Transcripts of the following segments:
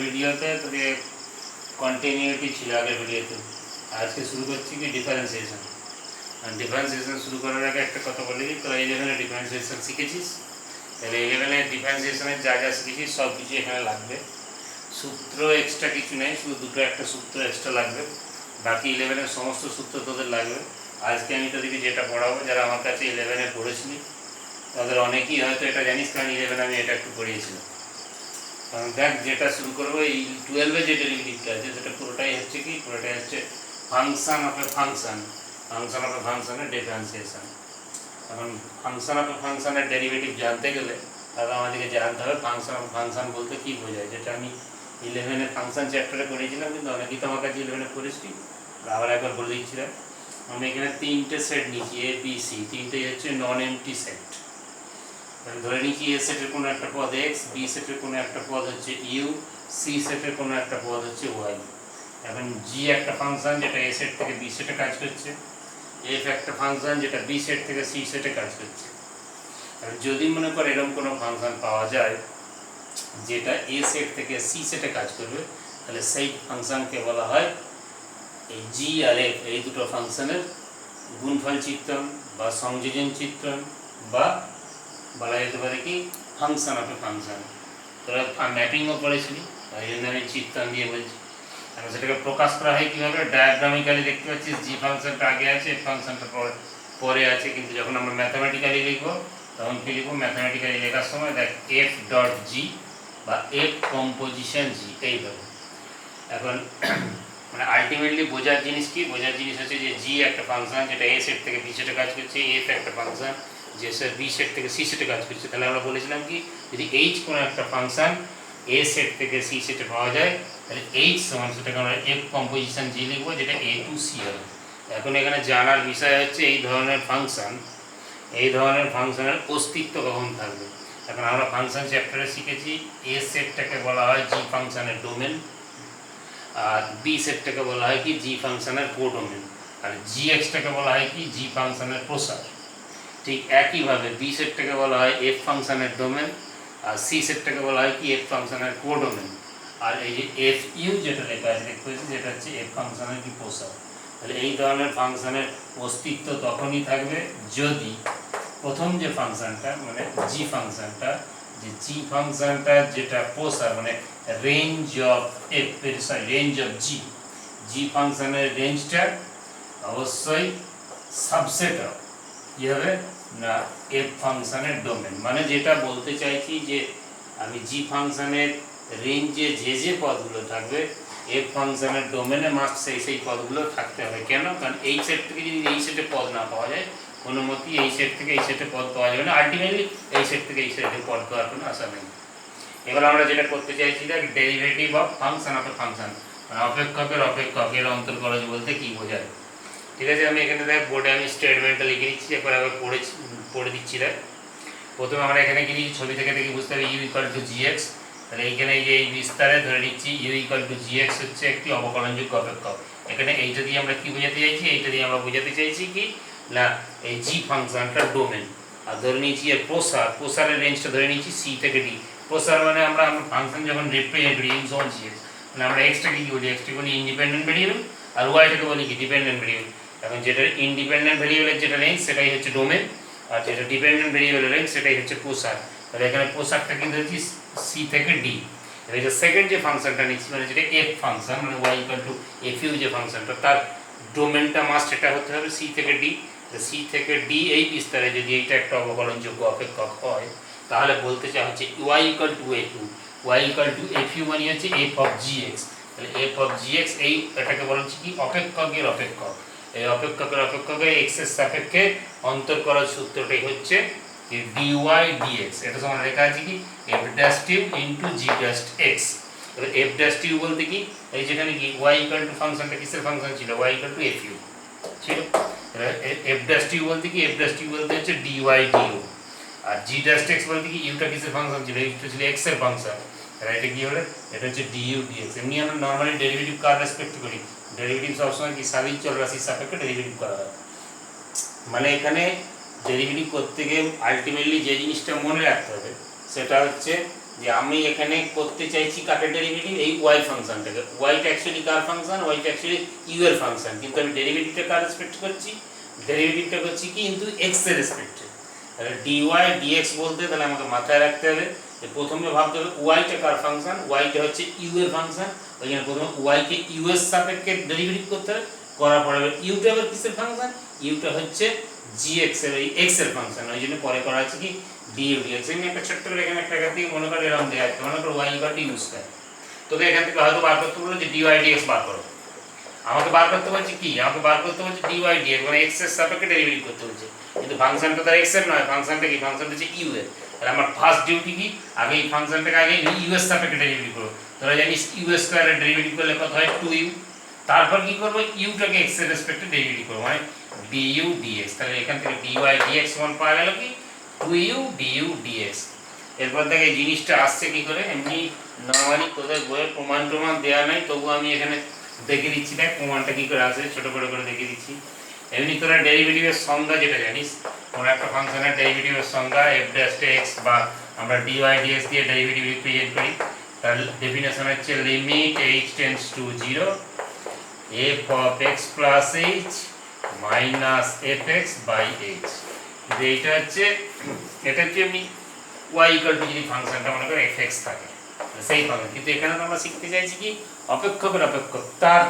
ভিডিওতে তোকে কন্টিনিউটি ছিল আগের ভিডিওতে। আজকে শুরু করছি কি ডিফারেন্সিয়েশন। ডিফারেন্সিয়েশন শুরু করার আগে একটা কথা বলি, তোরা 11-এ ডিফারেন্সিয়েশন শিখেছিস, তাহলে 11-এ ডিফারেন্সিয়েশনের যা যা শিখেছিস সব কিছু এখানে লাগবে। সূত্র এক্সট্রা কিছু নেই, শুধু দুটো একটা সূত্র এক্সট্রা লাগবে, বাকি 11-এর সমস্ত সূত্র তোদের লাগবে। আজকে আমি তোদেরকে যেটা পড়াবো, যারা আমার কাছে 11-এ পড়েছিলি তাদের অনেকেই হয়তো এটা জানিস, কারণ 11-এ আমি এটা একটু পড়িয়েছিলাম। কারণ দেখ, যেটা শুরু করবো এই 12-এ যে ডেরিভেটিভটা আছে সেটা পুরোটাই হচ্ছে কি, পুরোটাই হচ্ছে function of a function, function of a ফাংশনের ডিফারেন্সিয়েশন। এখন ফাংশন অফ এ ফাংশনের ডেরিভেটিভ জানতে গেলে তাহলে আমাদেরকে জানতে হবে ফাংশন অফ ফাংশন বলতে কী বোঝায়, যেটা আমি 11-এ ফাংশন চ্যাপ্টারে পড়েছিলাম, কিন্তু অনেকেই তো আমার কাছে 11-এ পড়েছি, আবার একবার বলে দিচ্ছিলাম। আমি এখানে তিনটে সেট নিচ্ছি, এ বি সি, তিনটেই হচ্ছে নন এমটি সেট। ধরে নিচ্ছি এ সেটের কোনো একটা পদ এক্স, বি সেটের কোনো একটা পদ হচ্ছে ইউ, সি সেটের কোনো একটা পদ হচ্ছে ওয়াই। এখন জি একটা ফাংশন যেটা এ সেট থেকে বি সেটে কাজ করছে, এফ একটা ফাংশন যেটা বি সেট থেকে সি সেটে কাজ করছে। আর যদি মনে করে এরকম কোনো ফাংশন পাওয়া যায় যেটা এ সেট থেকে সি সেটে কাজ করবে, তাহলে সেই ফাংশনকে বলা হয় এই জি আর এফ, এই দুটো ফাংশনের গুণফল চিত্রণ বা সংযোজন চিত্রণ, বা বলা যেতে পারে কি ফাংশন অফ এ ফাংশন। তোরা ম্যাপিংও করেছিলি, তাই জন্য আমি চিত্রণ দিয়ে বলছি। এখন সেটাকে প্রকাশ করা হয় কীভাবে, ডায়াগ্রামিক্যালি দেখতে পাচ্ছিস জি ফাংশনটা আগে আছে, এফ ফাংশনটা পরে আছে, কিন্তু যখন আমরা ম্যাথামেটিক্যালি লিখবো তখন কী লিখবো, ম্যাথামেটিক্যালি লেখার সময় দেখ এফ ডট জি বা এফ কম্পোজিশন জি, এইভাবে। এখন মানে আলটিমেটলি বোঝার জিনিস কি, বোঝার জিনিস হচ্ছে যে জি একটা ফাংশন যেটা এ সেট থেকে বি সেটে কাজ করছে, এফ একটা ফাংশন যে বি সেট থেকে সি সেটে কাজ করছে। তাহলে আমরা বলেছিলাম কি, যদি এইচ কোনো একটা ফাংশন এ সেট থেকে সি সেটে পাওয়া যায়, তাহলে এইচ সমান সেটাকে আমরা এফ কম্পোজিশন জি লিখবো, যেটা এ টু সি হবে। এখন এখানে জানার বিষয় হচ্ছে এই ধরনের ফাংশনের অস্তিত্ব কখন থাকবে। এখন আমরা ফাংশন চ্যাপ্টারে শিখেছি এ সেটটাকে বলা হয় জি ফাংশনের ডোমেন, আর বি সেটটাকে বলা হয় কি জি ফাংশনের কোডোমেন, আর জি এক্সটাকে বলা হয় কি জি ফাংশনের প্রসার। ঠিক একইভাবে বি সেটটাকে বলা হয় এফ ফাংশনের ডোমেন, আর সি সেটটাকে বলা হয় কি এফ ফাংশনের কোডোমেন, আর এই যে এফ ইউ যেটা লেখা আছে দেখতে পাচ্ছি, যেটা হচ্ছে এফ ফাংশনের কি প্রসার। তাহলে এই ধরনের ফাংশনের অস্তিত্ব তখনই থাকবে যদি প্রথম যে ফাংশনটা মানে জি ফাংশনটা, যে জি ফাংশনটা যেটা প্রসার মানে range of F, range of G ফাংশনের রেঞ্জটা অবশ্যই সাবসেট অফ কী হবে না এফ ফাংশনের ডোমেন। মানে যেটা বলতে চাইছি যে আমি জি ফাংশনের রেঞ্জে যে পদগুলো থাকবে এফ ফাংশনের ডোমেনে মাস্ট সেই পদগুলো থাকতে হবে। কেন? কারণ এই সেট থেকে যদি এই সেটে পদ না পাওয়া যায়, কোনো মতেই এই সেট থেকে এই সেটে পদ পাওয়া যাবে না, আলটিমেটলি এই সেট থেকে এই সেটে পদ পাওয়ার কোনো আশা নেই। এবার আমরা যেটা করতে চাইছি দেখ, derivative of function of a function, মানে অপেক্ষকের অন্তর্গলজ বলতে কী বোঝায়। ঠিক আছে, আমি এখানে দেখ বোর্ডে আমি স্টেটমেন্টটা লিখে নিচ্ছি, একবার পড়ে দিচ্ছি। দেখ প্রথমে আমরা এখানে কি নিচ্ছি, ছবি থেকে দেখি বুঝতে হবে u equal to g x. তাহলে এইখানে যে এই বিস্তারে ধরে নিচ্ছি u equal to g x হচ্ছে একটি অবকলনযোগ্য অপেক্ষক। এখানে এইটা দিয়ে আমরা কি বোঝাতে চাইছি, এইটা দিয়ে আমরা বোঝাতে চাইছি কি না এই জি ফাংশনটা ডোমেন। আর ধরে নিয়েছি এর প্রসারের রেঞ্জটা ধরে নিচ্ছি সি থেকে ডি। প্রসার মানে আমরা ফাংশন যখন রিপ্রেজেন্ট করি ইউ সমান জি এক্স, মানে আমরা এক্সটাকে কি বলি, এক্সটাকে বলি ইন্ডিপেন্ডেন্ট ভেরিয়েবল, আর ওয়াইটাকে বলি কি ডিপেন্ডেন্ট ভেরিয়েবল। এখন যেটা ইন্ডিপেন্ডেন্ট ভেরিয়েবলের যেটা রেঞ্জ সেটাই হচ্ছে ডোমেন, আর যেটা ডিপেন্ডেন্ট ভেরিয়েবলের রেঞ্জ সেটাই হচ্ছে প্রসার। তাহলে এখানে প্রসারটা কিন্তু হচ্ছে সি থেকে ডি। এই যে সেকেন্ড যে ফাংশনটা নিচ্ছি মানে যেটা এফ ফাংশন, মানে y equal to f u যে ফাংশনটা, তার ডোমেনটা মাস্ট এটা হতে হবে সি থেকে ডি। সি থেকে ডি এই বিস্তারে যদি এইটা একটা অবকলনযোগ্য অপেক্ষক হয়, তাহলে বলতে চাওয়া হচ্ছে y equal to f u. Y equal to f u মানে হচ্ছে এফ অফ জি এক্স। তাহলে এফ অফ জি এক্স এই এটাকে বলা হচ্ছে কি অপেক্ষকের অপেক্ষক। এই অপেক্ষকের এক্সের সাপেক্ষে অন্তর করার সূত্রটাই হচ্ছে dy dx। এটা সমান লেখা আছে কি f ড্যাশ টিউ ইনটু g ড্যাশ x। এবার f ড্যাশ টিউ বলতে কি, এই যেখানে কি y ইকুয়াল টু ফাংশনটা কিসের ফাংশন ছিল, y ইকুয়াল টু fu ছিল। এবার f ড্যাশ টিউ বলতে কি, f ড্যাশ টিউ বলতে হচ্ছে dy du, আর g ড্যাশ x বলতে কি ইউটা কিসের ফাংশন ছিল, ইউটা ছিল x এর ফাংশন। তাহলে এটা কি হলো, এটা হচ্ছে du dx। এমনি আমরা নরমালি ডেরিভেটিভ কার রেসপেক্ট করি, ডেরিভেটিভ সবসময় কি স্বাধীন চলরাশির সাপেক্ষে ডেরিভেটিভ করা হয়। মানে এখানে ডেরিভেটিভ করতে গিয়ে আলটিমেটলি যে জিনিসটা মনে রাখতে হবে সেটা হচ্ছে যে আমি এখানে করতে চাইছি কাটের ডেরিভেটিভ এই ওয়াই ফাংশনটাকে, ওয়াইটা অ্যাকচুয়ালি কার ফাংশন, ওয়াইটা অ্যাকচুয়ালি ইউ এর ফাংশন, কিন্তু আমি ডেরিভেটিভটা কার রেসপেক্ট করছি, ডেরিভেটিভটা করছি কি কিন্তু এক্স এর রেসপেক্টে। তাহলে ডিওয়াই ডিএক্স বলতে তাহলে আমাকে মাথায় রাখতে হবে যে প্রথমে ভাবতে হবে ওয়াইটা কার ফাংশন, ওয়াইটা হচ্ছে ইউ এর ফাংশন, ওই জন্য প্রথমে ওয়াইকে ইউ এর সাপেক্ষে ডেরিভেটিভ করতে হবে, করার পরে ইউটা আবার কিসের ফাংশন, ইউটা হচ্ছে জিএক্স এর এই এক্স এর ফাংশন, ওই জন্য পরে করা আছে কি ডিউ ডিএক্স। আমি একটা ছোট্ট করে এখানে একটা থেকে মনে করি এরকম দেওয়া আছে, মনে করো y equal to u square, তোকে এখান থেকে হয়তো বার করতে বললো যে ডিওয়াই ডিএক্স বার করো, আমাকে বার করতে বলছে কি, আমাকে বার করতে বলছে ডিওয়াই ডিএক্স মানে এক্স এর সাপেক্ষে ডেরিভেটিভ করতে বলছে, কিন্তু ফাংশনটা তো এক্স এর নয়, ফাংশনটা কি, ফাংশনটা হচ্ছে ইউ এর। তাহলে আমার ফার্স্ট ডিউটি কি, আগে এই ফাংশনটাকে আগে ইউ এর সাপেক্ষে ডেরিভেটিভ করব, তোরা জানিস ইউ স্কয়ারের ডেরিভেটিভ করলে কত হয় 2u, তারপর কি করব ইউটাকে এক্স এর রেসপেক্টে ডেরিভেটিভ করব মানে du dx। তাহলে এখান থেকে dy dx সমান পাওয়া গেল কি 2u du dx। এরপর দেখে এই জিনিসটা আসছে কি করে, এমনি নরমালি তোদের বইয়ে প্রমাণ দেওয়া নাই, তবু আমি এখানে দেখে দিচ্ছি, দেখ প্রমাণটা কি করে আসে, ছোট করে দেখে দিচ্ছি। এমনি তোরা ডেরিভেটিভের সংজ্ঞা যেটা জানিস, কোন একটা ফাংশনের ডেরিভেটিভের সংজ্ঞা f'(x) বা আমরা dy dx দিয়ে ডেরিভেটিভ রিপ্রেজেন্ট করি, তার ডেফিনেশন হচ্ছে limit h tends to 0 f of x plus h minus fx by h। এটা হচ্ছে এমনি y equal to যদি ফাংশনটা মনে করো fx থাকে সেই ফাংশন, কিন্তু এখানে আমরা শিখতে চাইছি কি অপেক্ষকের অপেক্ষক তার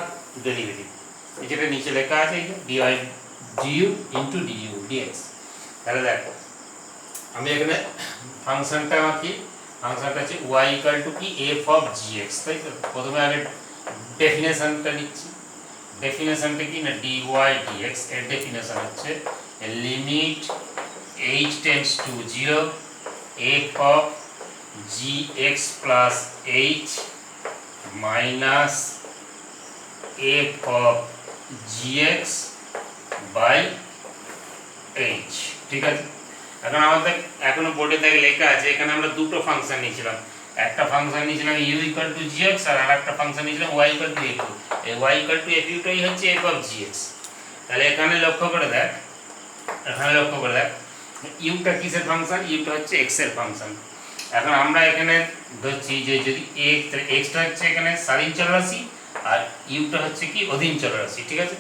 ডেরিভেটিভ, যেটা নিচে লেখা আছে dy du into du dx। তাহলে দেখো আমি এখানে ফাংশনটা কি, ফাংশনটা হচ্ছে y equal to কি f of gx, তাই তো। প্রথমে আগে ডেফিনেশনটা নিচ্ছি, ডেফিনেশনটা কি না dy dx এর ডেফিনেশন হচ্ছে limit h tends to 0 f of gx plus h minus f of gx by h। ঠিক আছে, এখন আমাদের এখনো বোর্ডে দেখে লেখা আছে, এখানে আমরা দুটো ফাংশন নিয়েছিলাম, একটা ফাংশন নিয়েছিলাম u equal to gx আর আরেকটা ফাংশন নিয়েছিলাম y equal to fu। এই y equal to fu টাই হচ্ছে f of gx। তাহলে এখানে লক্ষ্য করে দেখ, u টা কিসের ফাংশন, u টা হচ্ছে x এর ফাংশন। এখন আমরা এখানে ধরছি যে যদি x টা হচ্ছে এখানে স্বাধীন চলরাশি আর u টা হচ্ছে কি অধীন চলরাশি। ঠিক আছে,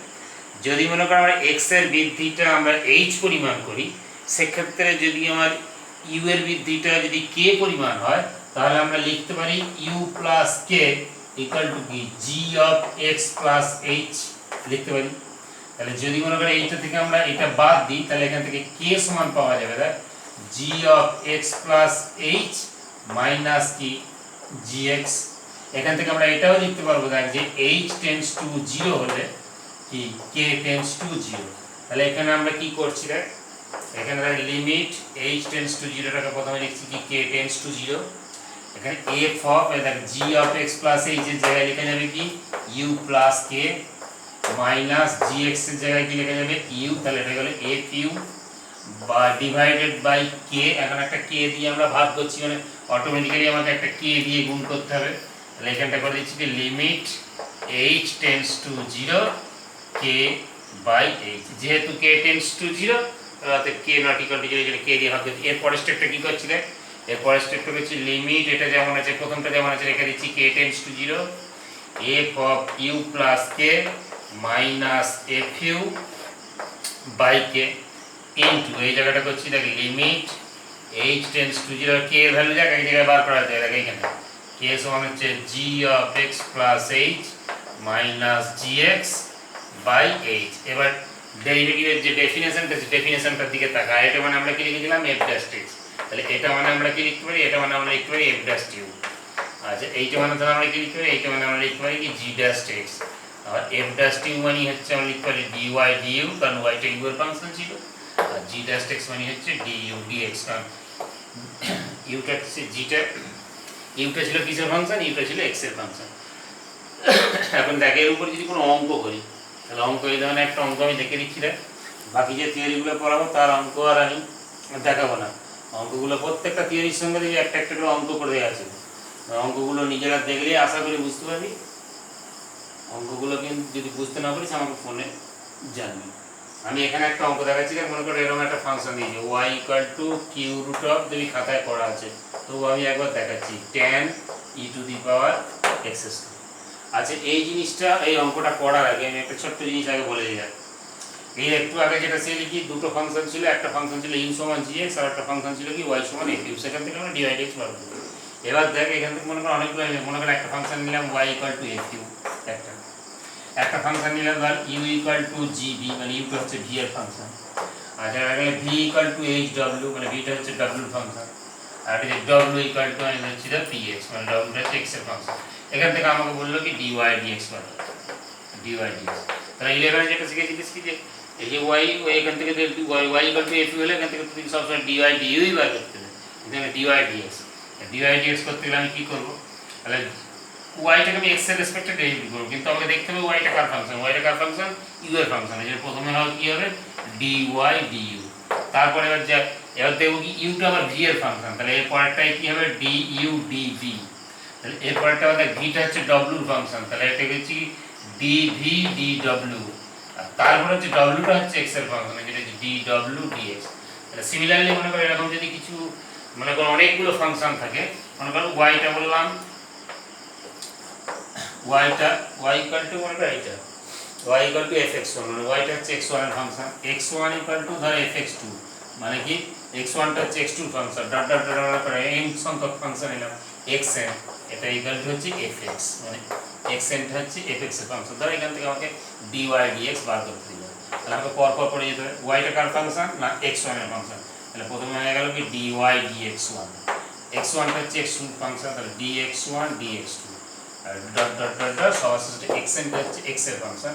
যদি মনে করো আমরা x এর বৃদ্ধিটা আমরা h পরিমাণ করি, সেক্ষেত্রে যদি আমার u এর বৃদ্ধিটা যদি k পরিমাণ হয়, তাহলে আমরা লিখতে পারি u plus k equal to কি g of x plus h লিখতে পারি। তাহলে যদি মনে করো এইটা থেকে আমরা এটা বাদ দিই, তাহলে এখান থেকে k সমান পাওয়া যাবে দেখ g of x plus h minus কি gx। এখান থেকে আমরা এটাও লিখতে পারবো দেখ যে h tends to 0 হলে কি k tends to 0। তাহলে এখানে আমরা কি করছি দেখ, এখানে দেখ লিমিট h tends to 0 টাকে প্রথমে লিখছি কি k tends to 0, এখানে f of দেখ g of x plus h এর জায়গায় লেখা যাবে কি u plus k minus gx এর জায়গায় কি লেখা যাবে u, তাহলে এটা হলো fu বা ডিভাইডেড বাই k। এখন একটা k দিয়ে আমরা ভাগ করছি মানে অটোমেটিক্যালি আমাকে একটা k দিয়ে গুণ করতে হবে, তাহলে এখানটা করে দিচ্ছি কি limit h tends to 0 k by h। যেহেতু k tends to 0 তাহলে k not equal to 0 এর k দিয়ে ভাগ করছি। এর পরের স্টেপটা কি করছি দেখ, এর পরের স্টেপটা হচ্ছে লিমিট এটা যেমন আছে প্রথমটা যেমন আছে রেখে দিচ্ছি k tends to 0 f of u plus k minus fu by k into এই জায়গাটা করছি দেখ limit h tends to 0 k এর ভ্যালু দেখ এই জায়গায় বার করা যায়, দেখ এখানে k সমান হচ্ছে g of x plus h minus gx by h। এবার ডেরিভেটিভের যে ডেফিনেশনটা আছে ডেফিনেশনটার দিকে তাকা, এটা মানে আমরা কি লিখেছিলাম f dash x, তাহলে এটা মানে আমরা কি লিখতে পারি, এটা মানে আমরা লিখতে পারি f dash u। আচ্ছা এইটা মানে তাহলে আমরা কি লিখতে পারি, এইটা মানে আমরা লিখতে পারি কি g dash x। আর f dash u মানে হচ্ছে আমরা লিখতে পারি dy du, কারণ y টা u এর ফাংশন ছিল, আর g dash x মানে হচ্ছে du dx, কারণ u টা হচ্ছে g টা u টা ছিল কিসের ফাংশন, u টা ছিল x এর ফাংশন। এখন দেখ এর উপর যদি কোনো অঙ্ক করি, তাহলে অঙ্ক এই ধরনের একটা অঙ্ক আমি দেখে দিচ্ছি দেখ, বাকি যে থিওরিগুলো পড়াবো তার অঙ্ক আর আমি দেখাবো না, অঙ্কগুলো প্রত্যেকটা থিওরির সঙ্গে দেখি একটা একটা করে অঙ্ক করে দেওয়া আছে, অঙ্কগুলো নিজেরা দেখলে আশা করি বুঝতে পারবি। অঙ্কগুলো কিন্তু যদি বুঝতে না পারিস আমাকে ফোনে জানবি। আমি এখানে একটা অঙ্ক দেখাচ্ছি, মনে করো এরকম একটা ফাংশন দিয়েছি y equal to cube root of, যদি খাতায় করা আছে তো আমি একবার দেখাচ্ছি tan e to the power x square. আচ্ছা এই জিনিসটা, এই অঙ্কটা করার আগে আমি একটা ছোট্ট জিনিস আগে বলে দিই। এই একটু আগে যেটা সে লিখি, দুটো ফাংশন ছিল, একটা ফাংশন ছিল ইউ সমান জিএক্স আর একটা ফাংশন ছিল কি ওয়াই সমান এফ ইউ। সেখান থেকে আমরা ডিভাইড এক্স বার করব। এবার দেখ এখান থেকে মনে করো অনেকগুলো, মনে করো একটা ফাংশন নিলাম y equal to f u, একটা ফাংশন নিলাম ধর u equal to g v, মানে ইউটা হচ্ছে ভি এর ফাংশন। আচ্ছা এখানে ভি ইকুয়াল টু এইচ ডব্লিউ, মানে ভিটা হচ্ছে ডব্লিউর ফাংশন। আর এটা ডব্লিউ ইকুয়াল টু আমি হচ্ছে পি এক্স, মানে ডব্লিউটা হচ্ছে এক্স এর ফাংশন। এখান থেকে আমাকে বললো কি ডিওয়াই ডিএক্স বার, ডিওয়াই ডিএক্স। তাহলে 11 যেটা শিখেছিস কি যে এই যে ওয়াই, এখান থেকে y equal to f u হলে এখান থেকে তুমি সবসময় ডিওয়াই ডিইউই বার করতে হবে। এখানে ডিওয়াই ডিএক্স, ডিওয়াই ডিএক্স করতে গেলে আমি কি করবো, তাহলে ওয়াইটাকে আমি এক্স এর রেসপেক্টে ডেরিভেটিভ করব, কিন্তু আমাকে দেখতে হবে ওয়াইটা কার ফাংশন, ওয়াইটা কার ফাংশন ইউ এর ফাংশন। এই যে প্রথমে হবে কি হবে ডিওয়াই ডিইউ, তারপরে এবার দেখবো কি ইউটা আবার ভি এর ফাংশন, তাহলে এর পরেরটাই কি হবে ডিইউ ডিভি। তাহলে এর পরেরটা আমাদের ভিটা হচ্ছে ডব্লিউর ফাংশন, তাহলে এটা হচ্ছে ডিভি ডিডব্লিউ, আর তারপরে হচ্ছে ডব্লিউটা হচ্ছে এক্স এর ফাংশন, যেটা হচ্ছে ডিডব্লিউ ডিএক্স। তাহলে সিমিলারলি মনে করো এরকম যদি কিছু, মনে করো অনেকগুলো ফাংশন থাকে, মনে করো ওয়াইটা বললাম ওয়াইটা ওয়াই ইকুয়াল টু মনে করো এইটা ওয়াই ইকুয়াল টু fx1, মানে ওয়াইটা হচ্ছে x1 এর ফাংশন, x1 ইকুয়াল টু ধর fx2, মানে কি x1টা হচ্ছে x2 এর ফাংশন, ডট ডট ডট করে n সংখ্যক ফাংশন নিলাম xn, এটা ইকুয়াল টু হচ্ছে fx, মানে xn টা হচ্ছে fx এর ফাংশন। ধর এখান থেকে আমাকে dy dx বার করতে দিল, তাহলে আমাকে পর পর পড়ে যেতে হবে ওয়াইটা কার ফাংশন না x1 এর ফাংশন। তাহলে প্রথমে হয়ে গেল কি dy dx1, x1 টা হচ্ছে x2 এর ফাংশন, তাহলে dx1 dx2 dot dot dot dot সবার শেষে xn টা হচ্ছে x এর ফাংশন,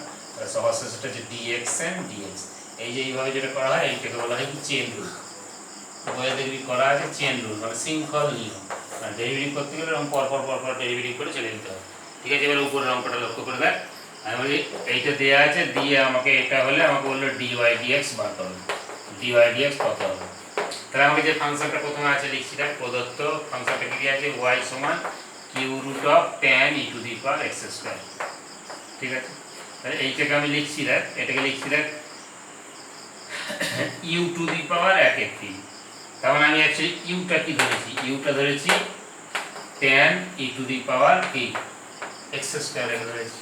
সবার শেষে হচ্ছে dxn dx। এই যে এইভাবে যেটা করা হয় এইটাকে বলা হয় কি চেইন রুল। ওয়াইতে যদি করা আছে চেইন রুল, মানে শৃঙ্খল নিয়ম, মানে ডেরিভেটিভ করতে গেলে এরকম পর পর পর পর ডেরিভেটিভ করে চলে যেতে হবে। ঠিক আছে, এবার উপরের অঙ্কটা লক্ষ্য করে দেখ, আমি বলি এইটা দেওয়া আছে, দিয়ে আমাকে এটা হলে আমাকে বললো dy dx বার করো, dy dx কত হবে। তাহলে আমাকে যে ফাংশনটা প্রথমে আছে লিখছি দেখ, প্রদত্ত ফাংশনটা কি আছে y সমান cube root of tan e to the power x square. ঠিক আছে, তাহলে এইটাকে আমি লিখছি দেখ, এটাকে লিখছি দেখ ইউ টু দি পাওয়ার 1/3। তার মানে আমি অ্যাকচুয়ালি ইউটা কি ধরেছি, ইউটা ধরেছি tan e টু দি পাওয়ার কি এক্স স্কয়ার এর ধরেছি,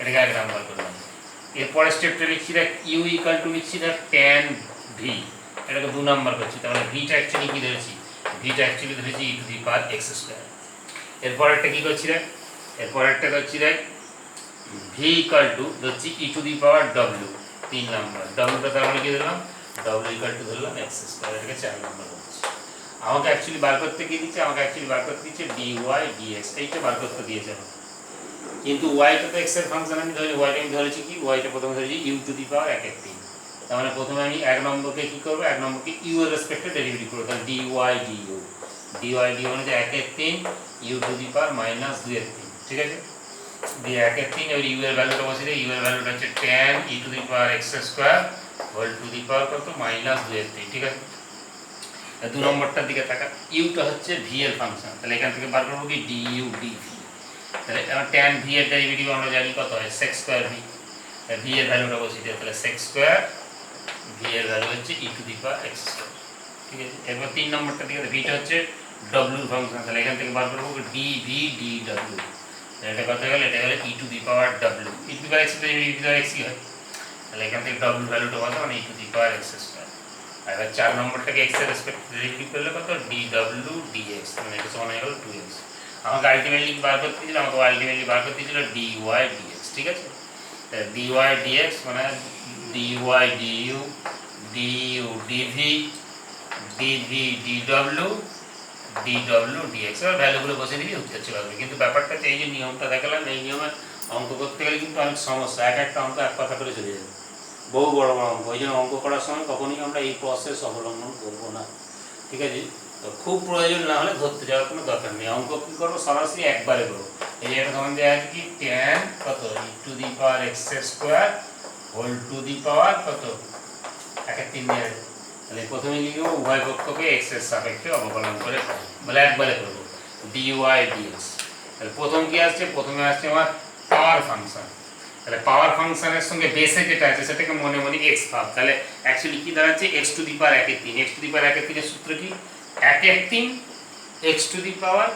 এটাকে আগে নাম্বার করলাম। এরপরে স্টেপটা লিখছি দেখ ইউ ইকুয়াল টু লিখছি দেখ tan v, এটাকে 2 নাম্বার করছি, তাহলে ভিটা অ্যাকচুয়ালি কি ধরেছি, ভিটা অ্যাকচুয়ালি ধরেছি e to the power x square. এরপর একটা কি করছি দেখ, এরপর একটা করছি দেখ ভি ইকুয়াল টু ধরছি E to the power W, 3 number, ডব্লিউটা তার মানে কি ধরলাম ডব্লিউ ইকুয়াল টু ধরলাম এক্স স্কয়ার, এটাকে 4 নাম্বার করছি। আমাকে অ্যাকচুয়ালি বার করতে কি দিচ্ছে, আমাকে অ্যাকচুয়ালি বার করতে দিচ্ছে ডিওয়াই ডিএক্স, এইটা বার করতে দিয়েছে আমাকে, কিন্তু ওয়াইটা তো এক্স এর ফাংশন, আমি ধরি ওয়াইটা আমি ধরেছি কি, ওয়াইটা প্রথমে ধরেছি ইউ টু দি পাওয়ার 1/3। তার মানে প্রথমে আমি 1 নম্বরকে কি করব, 1 নম্বরকে ইউ এর রেসপেক্টে ডেরিভেটিভ করব, তাহলে ডিওয়াই ডিইউ, ডিওয়াই ডিইউ মানে 1/3 u to the power minus 2/3। ঠিক আছে, দিয়ে 1/3 এবার ইউ এর ভ্যালুটা বসিয়ে দিই, ইউ এর ভ্যালুটা হচ্ছে tan e to the power x square whole to the power কত মাইনাস 2/3। ঠিক আছে, 2 নম্বরটার দিকে তাকা, ইউটা হচ্ছে v এর ফাংশন, তাহলে এখান থেকে বার করব কি du dv। তাহলে tan v এর ডেরিভেটিভ আমরা জানি কত হয় sec স্কয়ার v, v এর ভ্যালুটা বসিয়ে দিই, তাহলে sec স্কয়ার v এর ভ্যালু হচ্ছে e to the power x square. ঠিক আছে, এবার 3 নম্বরটার দিকে vটা হচ্ছে w ফাংশন, তাহলে এখান থেকে বার করব dv dw, এটা কত গেল, এটা হলো e to the power w, e to the power x এর ডেরিভেটিভ কি হয় x কি হয়, তাহলে এখান থেকে w ভ্যালুটা কত মানে e to the power x square. আর এবার 4 নম্বরটাকে x এর রেসপেক্ট ডেরিভেটিভ করলে কত dw dx, মানে এটা সমান হয়ে গেল 2x। আমাকে আলটিমেটলি বার করতে দিল, আমাকে আলটিমেটলি বার করতে দিল dy dx। ঠিক আছে, dy dx মানে dy du du dv dv dw dw dx, এর ভ্যালুগুলো বসে দিবি উত্তর চলে আসবে। কিন্তু ব্যাপারটা হচ্ছে এই যে নিয়মটা দেখালাম, এই নিয়মে অঙ্ক করতে গেলে কিন্তু অনেক সমস্যা, একটা অঙ্ক এক কথা করে চলে যাবে, বহু বড় বড় অঙ্ক, ওই জন্য অঙ্ক করার সময় কখনোই আমরা এই প্রসেস অবলম্বন করব না। ঠিক আছে, তো খুব প্রয়োজন না হলে ধরতে যাওয়ার কোনো দরকার নেই, অঙ্ক কী করবো সরাসরি একবারে করবো। এই যে এটা সমান দেওয়া আছে কি tan কত e to the power x square whole to the power কত 1/3 দেওয়া আছে, তাহলে প্রথমে লিখব উভয় পক্ষকে x এর সাপেক্ষে অবকলন করে বলে একবারে করব dy dx। তাহলে প্রথম কি আসছে, প্রথমে আসছে আমার পাওয়ার ফাংশন, তাহলে পাওয়ার ফাংশনের সঙ্গে বেসে যেটা আছে সেটাকে মনে মনে x ভাব, তাহলে অ্যাকচুয়ালি কি দাঁড়াচ্ছে x টু দি পাওয়ার 1 এর 3। x টু দি পাওয়ার 1 এর 3 এর সূত্র কি 1 এর 3 x to the power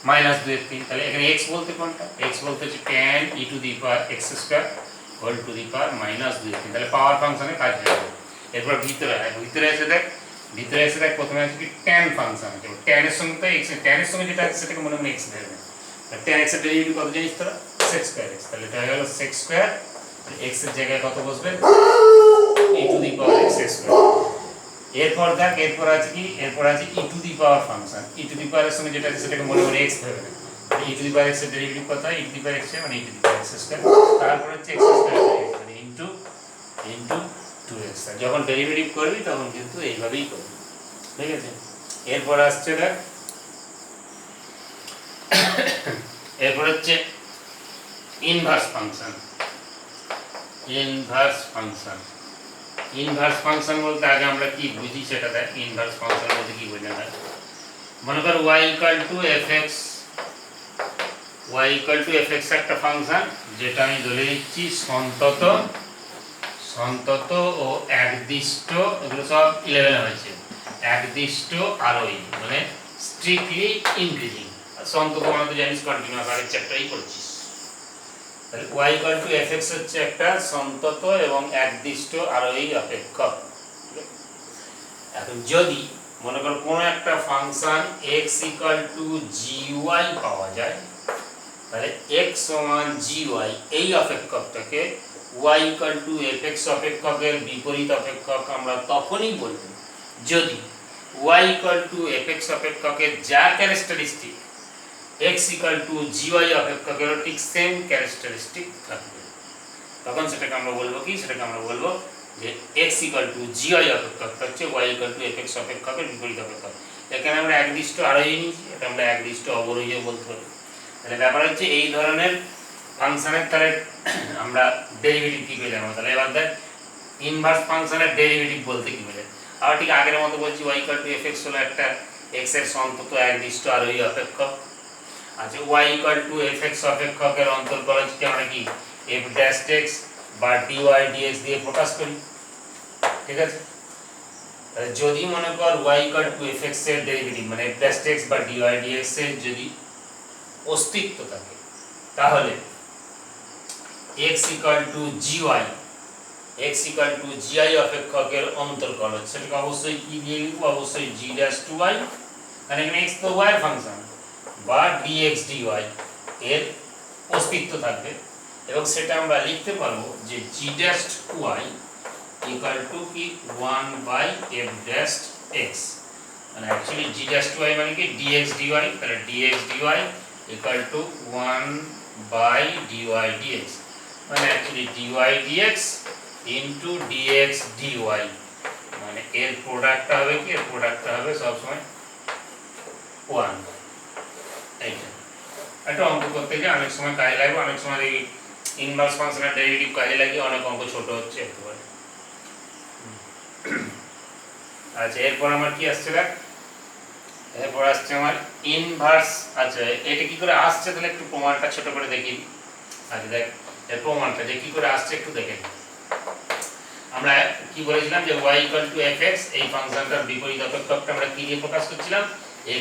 minus 2 এর 3। তাহলে এখানে x বলতে কোনটা, x বলতে হচ্ছে tan e to the power x square whole to the power minus 2 এর 3। তাহলে পাওয়ার ফাংশনে কাজ হয়ে যাবে। এরপর ভিতরে এসে দেখ প্রথমে আছে কি tan ফাংশন আছে, tan এর সঙ্গে তো x, tan এর সঙ্গে যেটা আছে সেটাকে মনে মনে x ধরবে। tan x এর ডেরিভেটিভ কত জানিস তোরা, sec স্কয়ার x। তাহলে এটা হয়ে গেল sec স্কয়ার, x এর জায়গায় কত বসবে e to the power x square. এরপর দেখ এরপর আছে e to the power function, e to the power এর সঙ্গে যেটা আছে সেটাকে মনে মনে x ধরবে। e to the power x এর ডেরিভেটিভ কত হয়, e to the power x মানে e to the power x square, তারপর হচ্ছে x স্কয়ার মানে ইনটু 2x। যখন ডেরিভেটিভ করবি তখন কিন্তু এইভাবেই করবি, ঠিক আছে। এরপর আসছে দেখ এরপর হচ্ছে ইনভার্স ফাংশন। ইনভার্স ফাংশন বলতে আগে আমরা কি বুঝি সেটা দেখ। ইনভার্স ফাংশন বলতে কি বোঝা যায়, মনে কর y ইকুয়াল টু fx একটা ফাংশন যেটা আমি ধরে নিচ্ছি সন্তত ও একদিষ্ট, এগুলো সব 11 হয়েছে, একদিষ্ট আরোহী মানে স্ট্রিক্টলি ইনক্রিজিং। সন্তত মানে তো জানিস কন্টিনিউয়াস, আগের চ্যাপ্টারেই পড়ছিস। তাহলে y ইকুয়াল টু fx হচ্ছে একটা সন্তত এবং একদিষ্ট আরোহী অপেক্ষক। এখন যদি মনে করো কোনো একটা function x equal to gy পাওয়া যায়, তাহলে x সমান gy এই অপেক্ষকটাকে y ইকুয়াল টু fx অপেক্ষকের বিপরীত অপেক্ষক আমরা তখনই বলব যদি y ইকুয়াল টু fx অপেক্ষকের যা characteristic x equal to gy অপেক্ষকের ঠিক সেম ক্যারেক্টারিস্টিক থাকবে। তখন সেটাকে আমরা বলবো কি, সেটাকে আমরা বলবো যে x ইকুয়াল টু gy অপেক্ষকটা হচ্ছে y ইকুয়াল টু fx অপেক্ষকের বিপরীত অপেক্ষক। এখানে আমরা একদিষ্ট আরোহী নিয়েছি, এটা আমরা একদিষ্ট অবরোহীও বলতে পারি। তাহলে ব্যাপার হচ্ছে এই ধরনের ফাংশনের তাহলে আমরা ডেরিভেটিভ কি করে জানবো। তাহলে এবার দেখ ইনভার্স ফাংশনের ডেরিভেটিভ বলতে কি বোঝায়। আবার ঠিক আগের মতো বলছি y ইকুয়াল টু fx হলো একটা x এর সন্তত একদিষ্ট আরোহী অপেক্ষক। আচ্ছা y ইকুয়াল টু fx অপেক্ষকের অন্তর্গত হচ্ছে আমরা কি f ড্যাশ x বা dy dx দিয়ে প্রকাশ করি, ঠিক আছে। তাহলে যদি মনে কর y ইকুয়াল টু fx এর ডেরিভেটিভ মানে f ড্যাশ x বা dy dx এর যদি অস্তিত্ব থাকে, তাহলে x ইকুয়াল টু gy অপেক্ষকের অন্তর্গত সেটাকে অবশ্যই কি দিয়ে লিখব, অবশ্যই g ড্যাশ টু y, কারণ এখানে x তো y এর ফাংশন, বা dx dy এর অস্তিত্ব থাকবে। এবং সেটা আমরা লিখতে পারবো যে g dash y equal to কি 1 বাই f ড্যাশ x, মানে actually g dash to y মানে কি dx dy, তাহলে dx dy equal to 1 by dy dx, মানে actually dy dx into dx dy, মানে এর প্রোডাক্টটা হবে কি, এর প্রোডাক্টটা হবে সব সময় 1। এইটা একটা অঙ্ক করতে গিয়ে অনেক সময় কাজে লাগবে, অনেক সময় এই ইনভার্স ফাংশনের ডেরিভেটিভ কাজে লাগে, অনেক অঙ্ক ছোট হচ্ছে একেবারে। আচ্ছা এরপর আমার কি আসছে দেখ, এরপর আসছে আমার ইনভার্স। আচ্ছা এটা কি করে আসছে তাহলে একটু প্রমাণটা ছোট করে দেখি। আচ্ছা দেখ এর প্রমাণটা যে কি করে আসছে একটু দেখে। আমরা কি বলেছিলাম যে y ইকুয়াল টু fx এই ফাংশনটার বিপরীত অপেক্ষকটা আমরা কি দিয়ে প্রকাশ করছিলাম,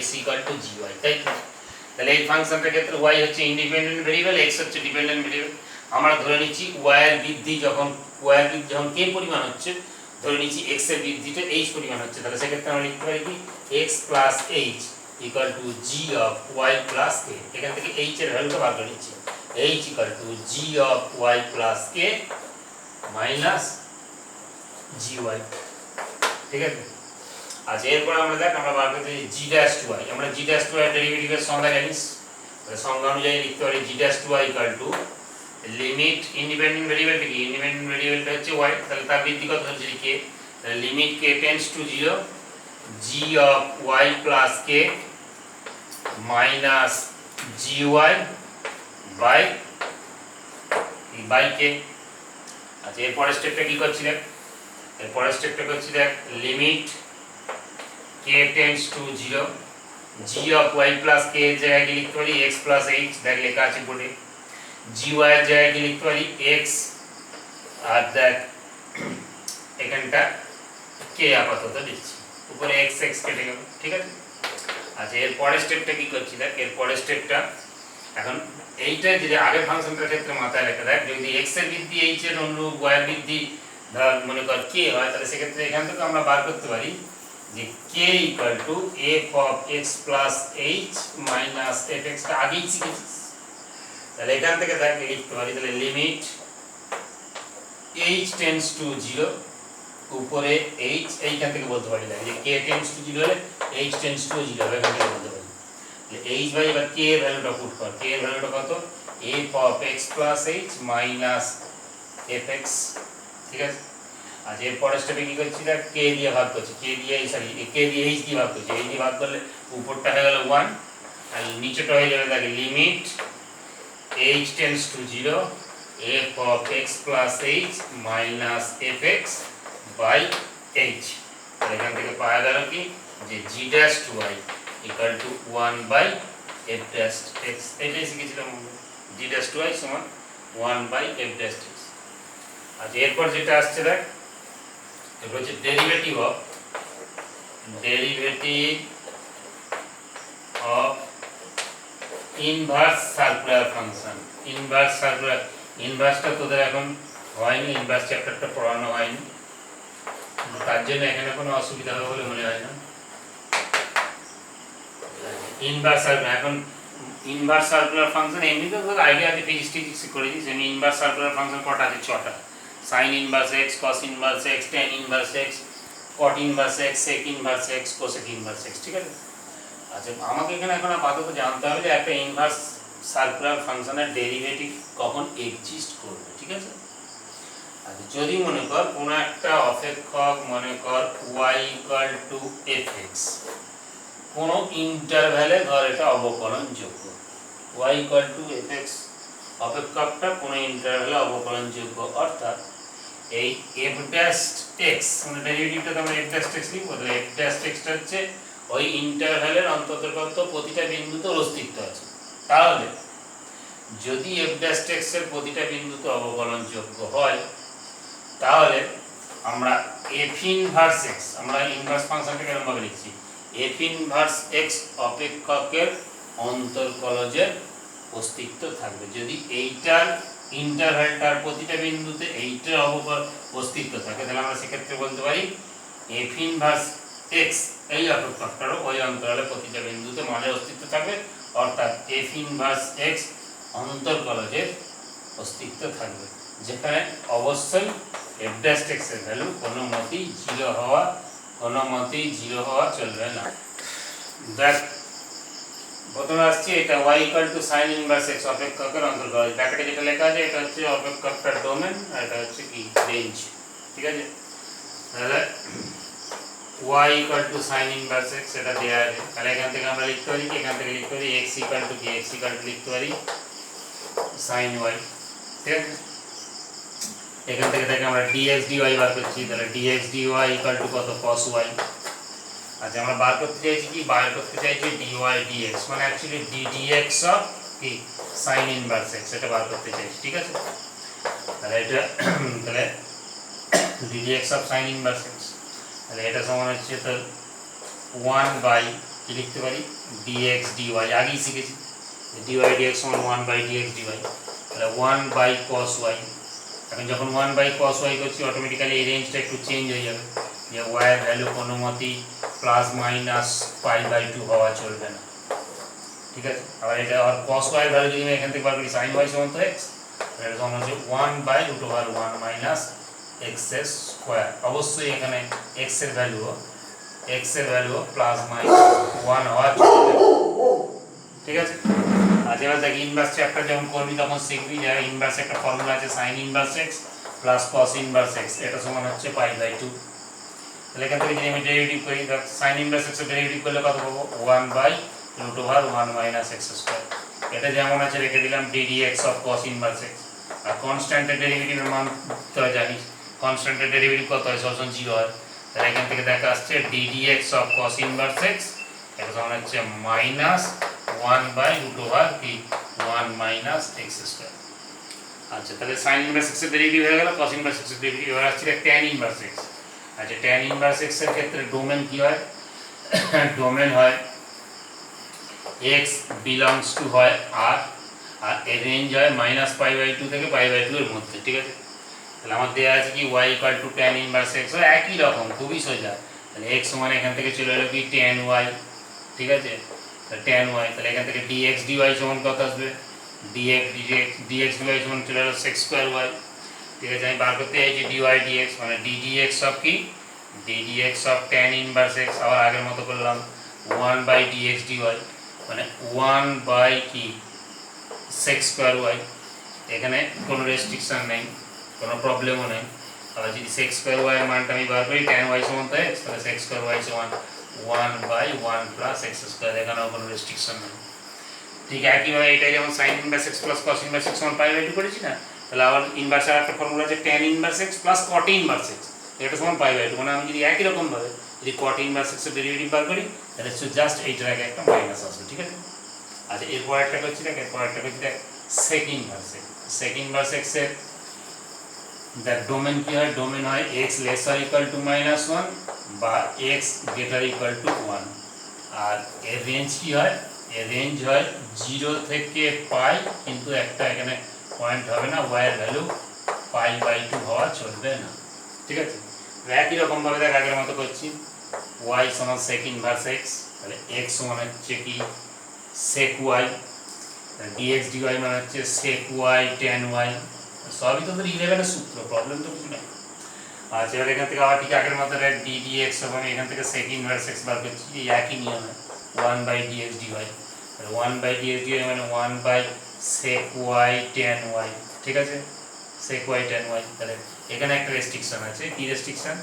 x ইকুয়াল টু gy, তাই তো। তাহলে এই ফাংশনটার ক্ষেত্রে y হচ্ছে ইন্ডিপেন্ডেন্ট ভেরিয়েবল, x হচ্ছে ডিপেন্ডেন্ট ভেরিয়েবল। আমরা ধরে নিচ্ছি y এর বৃদ্ধি যখন k পরিমাণ হচ্ছে, ধরে নিচ্ছি x এর বৃদ্ধিটা h পরিমাণ হচ্ছে, তাহলে সেক্ষেত্রে আমরা লিখতে পারি কি x plus h equal to g of y plus k। এখান থেকে h এর ভ্যালুটা বার করে নিচ্ছি, h equal to g of y plus k minus gy, ঠিক আছে। আচ্ছা এরপর আমরা দেখ আমরা বার করতে g ড্যাশ টু y, আমরা g ড্যাশ টু y ডেরিভেটিভের সংজ্ঞা জানিস, তাহলে সংজ্ঞা অনুযায়ী লিখতে পারি g dash to y equal to limit independent ভেরিয়েবলটা কি, ইন্ডিপেন্ডেন্ট ভেরিয়েবলটা হচ্ছে y, তাহলে তার বৃদ্ধি কত হচ্ছে k, তাহলে limit k tends to 0 g of y plus k minus gy by k। আচ্ছা এর পরের স্টেপটা কি করছি দেখ, এর পরের স্টেপটা করছি দেখ limit k tends to 0 g of y plus k এর জায়গায় লিখতে পারি x প্লাস h, দেখ লেখা আছে বোর্ডে। জি ওয়াই এর জায়গায় কি লিখতে পারি x, আর দেখ এখানটা কে আপাতত লিখছি, উপরে x x কেটে গেল, ঠিক আছে। আচ্ছা এর পরের স্টেপটা কি করছি দেখ, এর পরের স্টেপটা এখন এইটা যদি আগের ফাংশনটার ক্ষেত্রে মাথায় রেখে দেখ, যদি x এর বৃদ্ধি h এর অনুরূপ y এর বৃদ্ধি ধর মনে কর k হয়, তাহলে সেক্ষেত্রে এখান থেকে আমরা বার করতে পারি যে k equal to f of x plus h minus fx, টা আগেই শিখেছিস। তাহলে এখান থেকে দেখ লিখতে পারি, তাহলে লিমিট h টেন্ডস টু 0, উপরে h, এইখান থেকে বলতে পারি যে k টেন্ডস টু 0 হলে h টেন্ডস টু 0 হবে, এখান থেকে বলতে পারি h বাই এবার k এর ভ্যালুটা পুট কর, k এর ভ্যালুটা কত, f of x plus h minus fx, ঠিক আছে। আজ এর পরের স্টেপে কি করছি দেখ, k দিয়ে ভাগ করছি, k দিয়ে k দিয়ে h দিয়ে ভাগ করছি, h দিয়ে ভাগ করলে উপরটা হয়ে গেল 1 আর নিচেটা হয়ে যাবে দেখ limit h tends to 0 f of x plus h minus fx by h। এখান থেকে পাওয়া গেল কি যে g dash to y equal to 1 by f dash x, এটাই শিখেছিলাম আমরা, g ড্যাশ টু y সমান 1 বাই f ড্যাশ x। আচ্ছা এরপর যেটা আসছে দেখ, এটা হচ্ছে derivative of inverse circular function. ইনভার্সটা তোদের এখন হয়নি, ইনভার্স চ্যাপ্টারটা পড়ানো হয়নি, তার জন্য এখানে কোনো অসুবিধা হবে বলে মনে হয় না। এখন ইনভার্স সার্কুলার ফাংশন এমনিতে তো আইডিয়া আছে, ফিজিক্স করেছিস, এমনি ইনভার্স সার্কুলার ফাংশন কটা আছে, 6টা। Sine inverse X, cos inverse X, tan inverse X, cot inverse X, sec inverse X, cosec inverse X, ঠিক আছে। আচ্ছা আমাকে এখানে এখন আপাতত জানতে হবে যে একটা ইনভার্স সার্কুলার ফাংশনের ডেরিভেটিভ কখন এক্সিস্ট করবে, ঠিক আছে। আচ্ছা যদি মনে কর কোনো একটা অপেক্ষক মনে কর y ইকুয়াল টু fx, কোনো ইন্টারভ্যালে ধর এটা অবকলনযোগ্য, y ইকুয়াল টু fx অপেক্ষকটা কোনো ইন্টারভ্যালে অবকলনযোগ্য, অর্থাৎ এই f ড্যাশ x মানে ডেরিভেটিভটা আমরা f ড্যাশ x লিখব, তাহলে f ড্যাশ x টা হচ্ছে ওই ইন্টারভ্যালের অন্তর্গত প্রতিটা বিন্দুতে অস্তিত্ব আছে। তাহলে যদি f ড্যাশ x এর প্রতিটা বিন্দুতে অবকলনযোগ্য হয়, তাহলে আমরা f ইনভার্স x, আমরা ইনভার্স ফাংশনটাকে এরকম ভাবে লিখছি, f ইনভার্স x অপেক্ষকের অন্তর্কলজের অস্তিত্ব থাকবে যদি এইটার ইন্টারভ্যালটার প্রতিটা বিন্দুতে এইটার অস্তিত্ব থাকে, তাহলে আমরা সেক্ষেত্রে বলতে পারি f ইনভার্স x এই অপেক্ষকটারও ওই অন্তরালে প্রতিটা বিন্দুতে মানের অস্তিত্ব থাকবে, অর্থাৎ f ইনভার্স x অন্তর্কলজের অস্তিত্ব থাকবে, যেখানে অবশ্যই f ড্যাশ x এর ভ্যালু কোনো মতেই 0 হওয়া চলবে না। দেখ প্রথমে আসছে এটা y equal two sin inverse x অপেক্ষকের অন্তর্কলজ, ব্র্যাকেটে যেটা লেখা আছে এটা হচ্ছে অপেক্ষকটার ডোমেন আর এটা হচ্ছে কি রেঞ্জ, ঠিক আছে। তাহলে y equal two sin inverse x এটা দেয়া আছে, তাহলে এখান থেকে আমরা লিখতে পারি কি, এখান থেকে লিখতে পারি x ইকুয়াল টু কি, x ইকুয়াল টু লিখতে পারি sin y, ঠিক আছে। এখান থেকে দেখে আমরা dx dy বার করছি, তাহলে dx dy ইকুয়াল টু কত, cos y। আচ্ছা আমরা বার করতে চাইছি কি, বার করতে চাইছি dy dx মানে অ্যাকচুয়ালি ddx অফ কি sin ইনভার্স x, এটা বার করতে চাইছি, ঠিক আছে। তাহলে এটা তাহলে ddx of sin inverse x, তাহলে এটা সমান হচ্ছে তো 1 বাই কি লিখতে পারি dx dy, আগেই শিখেছি dy dx সমান 1 বাই dx dy, তাহলে 1 বাই cos y। এখন যখন 1 বাই cos y করছি অটোমেটিক্যালি এই রেঞ্জটা একটু চেঞ্জ হয়ে যাবে, যে y এর ভ্যালু কোনো মতেই প্লাস মাইনাস পাই বাই 2 হওয়া চলবে না, ঠিক আছে। আবার এটা আর cos y এর ভ্যালু যদি আমি এখান থেকে বার করি sin y সমান তো x, এটা সমান হচ্ছে 1 বাই √1 মাইনাস x এর স্কয়ার, অবশ্যই এখানে x এর ভ্যালু প্লাস মাইনাস 1 হওয়া চলবে, ঠিক আছে। আর এবার দেখ ইনভার্স চ্যাপ্টার যখন করবি তখন শিখবি যে ইনভার্স একটা ফর্মুলা আছে sin inverse x plus cos inverse x, এটা সমান হচ্ছে পাই বাই 2। তাহলে এখান থেকে যদি আমি ডেরিভেটিভ করি, sin ইনভার্স x এর ডেরিভেটিভ করলে কত পাবো, 1 বাই √1 মাইনাস x স্কয়ার, এটা যেমন আছে রেখে দিলাম ddx of cos inverse x। আর কনস্ট্যান্টের ডেরিভেটিভের মান তো জানিস, কনস্ট্যান্টের ডেরিভেটিভ কত হয়, সবসময় 0 হয়, তাহলে এখান থেকে দেখা আসছে ddx of cos inverse x, এটা সমান হচ্ছে মাইনাস 1 বাই √1 কি 1 মাইনাস x স্কয়ার। আচ্ছা, তাহলে সাইন ইনভার্স এক্স এর ডেরিভেটিভ হয়ে গেল, কস ইনভার্স এক্স এর ডেরিভেটিভ এবার আসছে ট্যান ইনভার্স এক্স। আচ্ছা, ট্যান ইনভার্স এক্স এর ক্ষেত্রে ডোমেন কি হয়? ডোমেন হয় x বিলংস টু হয় r, আর এর রেঞ্জ হয় -π/2 থেকে π/2 এর মধ্যে, ঠিক আছে? তাহলে আমার দেওয়া আছে কি y equal two tan inverse x, একই রকম, খুবই সোজা। তাহলে x সমান এখান থেকে চলে এলো কি ট্যান y, ঠিক আছে? তাহলে ট্যান y, তাহলে এখান থেকে dx dy সমান কত আসবে? dx dy সমান চলে এলো sec স্কয়ার y, ঠিক আছে? আমি বার করতে চাইছি dy dx, মানে ddx অফ কি ddx of tan inverse x, আবার আগের মতো করলাম 1/dx dy, মানে 1 কি sec স্কয়ার y। এখানে কোনো রেস্ট্রিকশন নেই, কোনো প্রবলেমও নেই। আবার যদি sec স্কয়ার y এর মানটা আমি বার করি tan y সমান তো x, তাহলে sec স্কয়ার y সমান 1/1 প্লাস x স্কয়ার, এখানেও কোনো রেস্ট্রিকশন নেই। ঠিক একইভাবে এটাই যেমন sin inverse x plus cos inverse x সমান π/2 করেছি না, তাহলে আবার ইনভার্সের একটা ফর্মুলা আছে tan inverse x plus cot inverse x, এটা সমান π/2। মানে আমি যদি একই রকম ভাবে যদি cot ইনভার্স x এর ডেরিভেটিভ বার করি তাহলে জাস্ট এইটার আগে একটা মাইনাস আসবে, ঠিক আছে? আচ্ছা, এরপর একটা করছি দেখ, sec inverse x। sec inverse x এর দ্য ডোমেন কি হয়? ডোমেন হয় x লেসার ইকুয়াল টু -1 বা x গ্রেটার ইকুয়াল টু 1, আর এর রেঞ্জ কি হয়? এর রেঞ্জ হয় 0 থেকে পাই, কিন্তু একটা এখানে পয়েন্ট হবে না, y এর ভ্যালু π/2 হওয়া চলবে না, ঠিক আছে? একই রকম ভাবে দেখ আগের মতো করছি, y সমান sec ইনভার্স x, তাহলে x সমান হচ্ছে কি sec y, dx dy মানে হচ্ছে sec y tan y, সবই তো তোর 11 এর সূত্র, প্রবলেম তো কিছু নাই। আচ্ছা, এবার এখান থেকে আবার ঠিক আগের মতো ddx এবং এখান থেকে sec ইনভার্স x বার করছি, এই একই নিয়মে 1/dx dy, 1/dx dy মানে 1/sec y tan y, ঠিক আছে? sec y tan y। তাহলে এখানে একটা রেস্ট্রিকশন আছে, কি রেস্ট্রিকশন?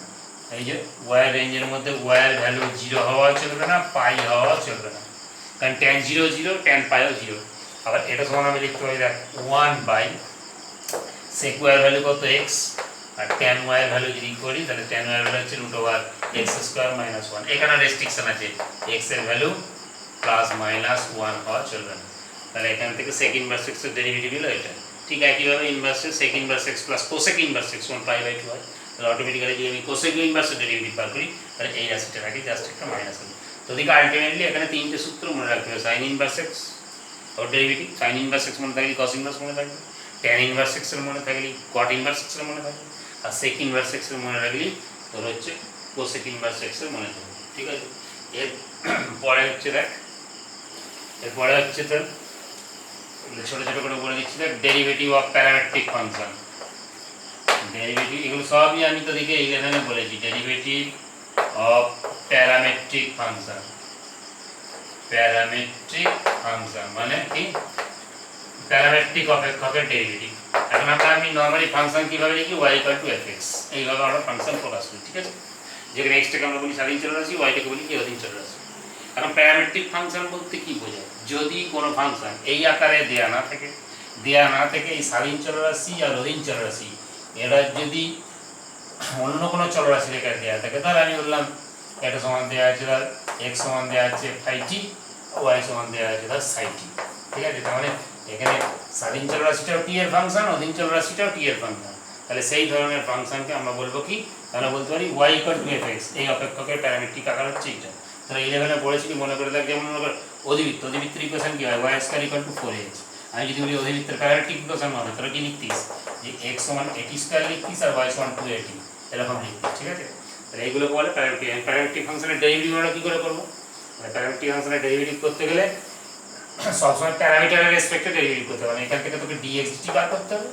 এই যে y এর রেঞ্জের মধ্যে y এর ভ্যালু 0 হওয়া চলবে না, পাই হওয়া চলবে না, কারণ tan 0 0, tan পাইও 0। আবার এটা সমান আমি লিখতে পারি দেখ 1/sec y এর ভ্যালু কত x, আর tan y এর ভ্যালু যদি করি তাহলে tan y এর ভ্যালু হচ্ছে √x স্কয়ার মাইনাস 1। এখানে রেস্ট্রিকশন আছে, x এর ভ্যালু প্লাস মাইনাস 1 হওয়া চলবে না। তাহলে এখান থেকে sec ইনভার্স x এর ডেরিভেটিভ হলো এটা। ঠিক একইভাবে ইনভার্সে sec inverse x plus cosec inverse x সমান π/2 হয়, তাহলে অটোমেটিক্যালি যদি আমি cosec ইনভার্স এর ডেরিভেটিভ বার করি তাহলে এই রাশিটার আগে জাস্ট একটা মাইনাস হবে। তো দেখি আলটিমেটলি এখানে তিনটে সূত্র মনে রাখতে হবে, sin ইনভার্স x ওর ডেরিভেটিভ, sin ইনভার্স x মনে থাকলে cos ইনভার্স মনে থাকবে, tan ইনভার্স x এর মনে থাকলে cot ইনভার্স x এর মনে থাকবে, আর sec ইনভার্স x এর মনে রাখলে তোর হচ্ছে cosec ইনভার্স x এর মনে থাকবে, ঠিক আছে? এর পরে হচ্ছে দেখ, এরপরে হচ্ছে তোর ছোট ছোট করে বলে দিচ্ছি দেখ, derivative of parametric function. Derivative এগুলো সবই আমি তো দিকে 11 এ বলেছি, derivative of parametric function. Parametric function মানে কি? প্যারামেট্রিক অপেক্ষকের ডেরিভেটিভ। এখন আমি নরমালি ফাংশন কিভাবে লিখি? y = fx, এইভাবে আমরা ফাংশন প্রকাশ করি, ঠিক আছে? যেখানে x টাকে আমরা বলি স্বাধীন চলরাশি, y টাকে বলি কি অধীন চলরাশি। এখন প্যারামেট্রিক ফাংশন বলতে কি বোঝায়? যদি কোনো ফাংশন এই আকারে দেয়া না থাকে এই স্বাধীন চলরাশি আর অধীন চলরাশি এরা যদি অন্য কোনো চলরাশির আকারে দেয়া থাকে, তাহলে আমি বললাম এটা সমান দেয়া আছে ধর x সমান দেয়া আছে φt, y সমান দেয়া আছে ধর ψt, ঠিক আছে? তার মানে এখানে স্বাধীন চলরাশিটাও t এর ফাংশন, অধীন চলরাশিটাও t এর ফাংশন। তাহলে সেই ধরনের ফাংশনকে আমরা বলবো কি? তাহলে বলতে পারি y = fx, এই অপেক্ষকের প্যারামেট্রিক আকার হচ্ছে এটা। তাহলে 11 এ পড়েছিলি মনে করে দেখ, যেমন মনে কর অধিবৃত্তের ইকুয়েশন কি হয়? y² = 4ax। আমি যদি বলি অধিবৃত্তের প্যারামেট্রিক ইকুয়েশন হবে, তাহলে কি লিখতিস? যে x সমান at² লিখতিস আর y সমান 2at, এরকম লিখতিস, ঠিক আছে? তাহলে এইগুলোকে বলে প্যারামেট্রিক ফাংশনের ডেরিভেটিভ আমরা কি করে করব? প্যারামেট্রিক ফাংশনের ডেরিভেটিভ করতে গেলে সবসময় প্যারামিটারের রেসপেক্টে ডেরিভেটিভ করতে হবে। এখান থেকে তোকে dx dt বার করতে হবে,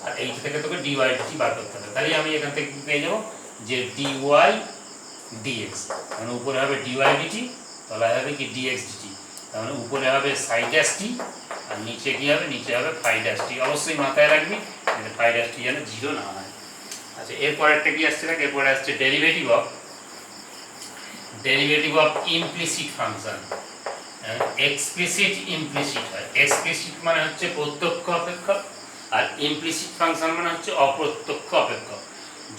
আর এইটা থেকে তোকে dy dt বার করতে হবে। তাহলে আমি এখান থেকে পেয়ে যাব যে dy dx, মানে উপরে হবে dy dt, তলায় হবে কি dx dt, তার মানে উপরে হবে psi dash t আর নিচে কি হবে? নিচে হবে phi dash t। অবশ্যই মাথায় রাখবি যে phi dash t যেন 0 না হয়। আচ্ছা, এরপরেরটা কি আসছে? দেখ, এরপরে আসছে derivative of implicit function. Explicit implicit হয়। এক্সপ্লিসিট মানে হচ্ছে প্রত্যক্ষ অপেক্ষক, আর ইমপ্লিসিট ফাংশন মানে হচ্ছে অপ্রত্যক্ষ অপেক্ষক।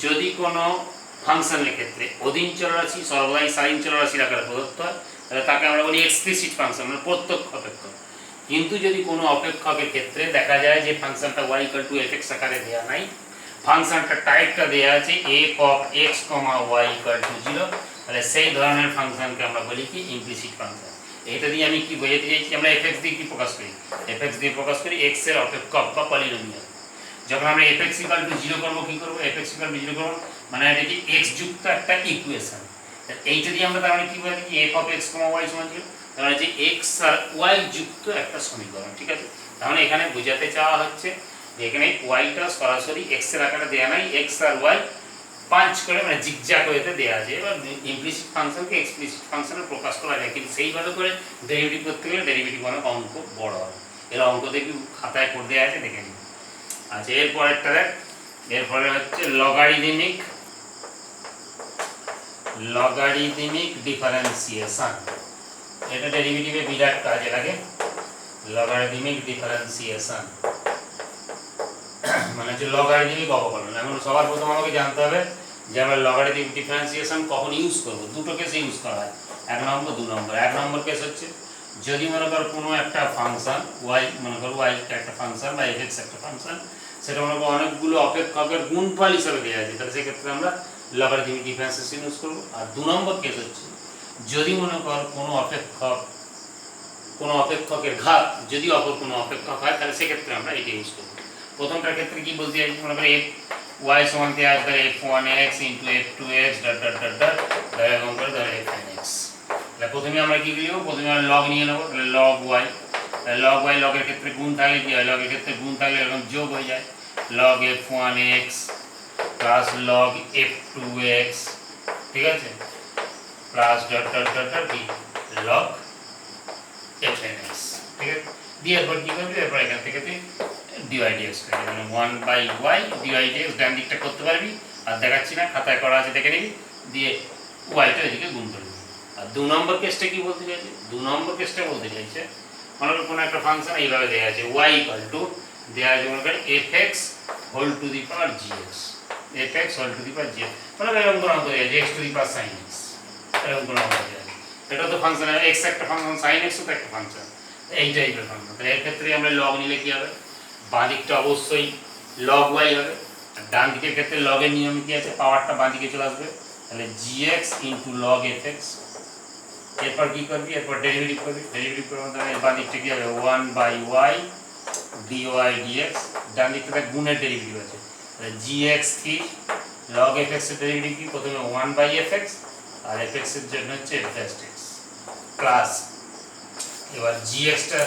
যদি কোনো ফাংশনের ক্ষেত্রে অধীন চলরাশি সর্বদাই স্বাধীন চলরাশির আকারে প্রদত্ত হয়, তাহলে তাকে আমরা বলি এক্সপ্লিসিট ফাংশন, মানে প্রত্যক্ষ অপেক্ষক। কিন্তু যদি কোনো অপেক্ষকের ক্ষেত্রে দেখা যায় যে ফাংশনটা y = fx আকারে দেওয়া নাই, ফাংশনটা টাইপটা দেওয়া আছে f of x, y = 0, তাহলে সেই ধরনের ফাংশনকে আমরা বলি কি ইমপ্লিসিট ফাংশন। এটা দিয়ে আমি কি বোঝাতে চাইছি, আমরা fx দিয়ে কি প্রকাশ করি, fx দিয়ে প্রকাশ করি x এর অপেক্ষক বা পলিনোমিয়াল। যখন আমরা fx = 0 করব কি করব, fx = 0 করব মানে এটা কি x যুক্ত একটা ইকুয়েশন। এইটা দিয়ে আমরা তার মানে কি বলি f of x, y = 0, তার মানে যে x আর y যুক্ত একটা সমীকরণ। ঠিক আছে, তাহলে এখানে বোঝাতে চাওয়া হচ্ছে যে এখানে y টা সরাসরি x এর আকারে দেয়া নাই, x আর y পাঁচ করে মানে জিগজ্যাগ ওয়েতে দেয়া আছে। এবার ইমপ্লিসিট ফাংশনকে এক্সপ্লিসিট ফাংশনে প্রকাশ করা যায়, কিন্তু সেইভাবে করে ডেরিভেটিভ করতে গেলে ডেরিভেটিভ অনেক অঙ্ক বড় হয়। এর অঙ্ক দেখি খাতায় করে দেওয়া আছে, দেখে নিন। আচ্ছা, এরপরেরটা দেখ, এরপরে হচ্ছে লগারিদমিক ডিফারেন্সিয়েশন। এটা ডেরিভেটিভে বিরাট কাজে লাগে। লগারিদমিক ডিফারেন্সিয়েশন মানে হচ্ছে লগারিদমিক অবকলন। এখন সবার প্রথম আমাকে জানতে হবে যে আমরা লগারিদমিক ডিফারেন্সিয়েশন কখন ইউজ করব। দুটো কেসে ইউজ করা হয়, 1 নম্বর 2 নম্বর। 1 নম্বর কেস হচ্ছে যদি মনে করো কোনো একটা ফাংশন y, মনে করো y একটা ফাংশন বা fx একটা ফাংশন, সেটা মনে করো অনেকগুলো অপেক্ষকের গুণফল হিসেবে দেওয়া আছে, তাহলে সেক্ষেত্রে আমরা লগারিদমিক ডিফারেন্সিয়েশন ইউজ করব। আর 2 নম্বর কেস হচ্ছে যদি মনে করো কোনো অপেক্ষকের ঘাত যদি অপর কোনো অপেক্ষক হয়, তাহলে সেক্ষেত্রে আমরা এটা ইউজ করব। প্রথমটার ক্ষেত্রে কি বলতে চাইছি, মনে করো y সমান দেওয়া আছে f1x * f2x এরকম করে ধরো fnx। তাহলে প্রথমে আমরা কি লিখব, প্রথমে আমরা লগ নিয়ে নেব, তাহলে log y, log y লগের ক্ষেত্রে গুণ থাকলে কি হয়, লগের ক্ষেত্রে গুণ থাকলে এরকম যোগ হয়ে যায়, log f1x plus log f2x, ঠিক আছে, প্লাস কি log fnx, ঠিক আছে। দিয়ে এরপর কি করবি, এরপর এখান থেকে তুই dy dx করবি, মানে 1/y dy dx ডান দিকটা করতে পারবি, আর দেখাচ্ছি না, খাতায় করা আছে দেখে নিবি, দিয়ে y টা এদিকে গুণ করবি। আর 2 নম্বর কেসটা কি বলতে চাইছে, 2 নম্বর কেসটা বলতে চাইছে মনে করো কোনো একটা ফাংশন এইভাবে দেওয়া আছে y = দেওয়া আছে মনে করো fx whole to the power gx, fx whole to the power gx, মানে এরকম কোনো অঙ্ক দেওয়া আছে x to the power sin x, এরকম কোনো অঙ্ক দেওয়া আছে। এটা তো ফাংশন, x একটা ফাংশন, sin x তো একটা ফাংশন, এই টাইপের ফাংশন। তাহলে এর ক্ষেত্রে আমরা লগ নিলে কি হবে, বাঁ দিকটা অবশ্যই log y হবে, আর ডান দিকের ক্ষেত্রে log এর নিয়ম কি আছে, পাওয়ারটা বাঁ দিকে চলে আসবে, তাহলে gx * log fx। এরপর কি করবি, এরপর ডেরিভেটিভ করবি, ডেরিভেটিভ করব, তাহলে বাঁ দিকটা কি হবে 1/y dy dx, ডান দিকটা গুণের ডেরিভেটিভ আছে, তাহলে gx কি log fx এর ডেরিভেটিভ কি, প্রথমে 1/fx আর fx এর জন্য হচ্ছে f'(x) প্লাস এবার gx টা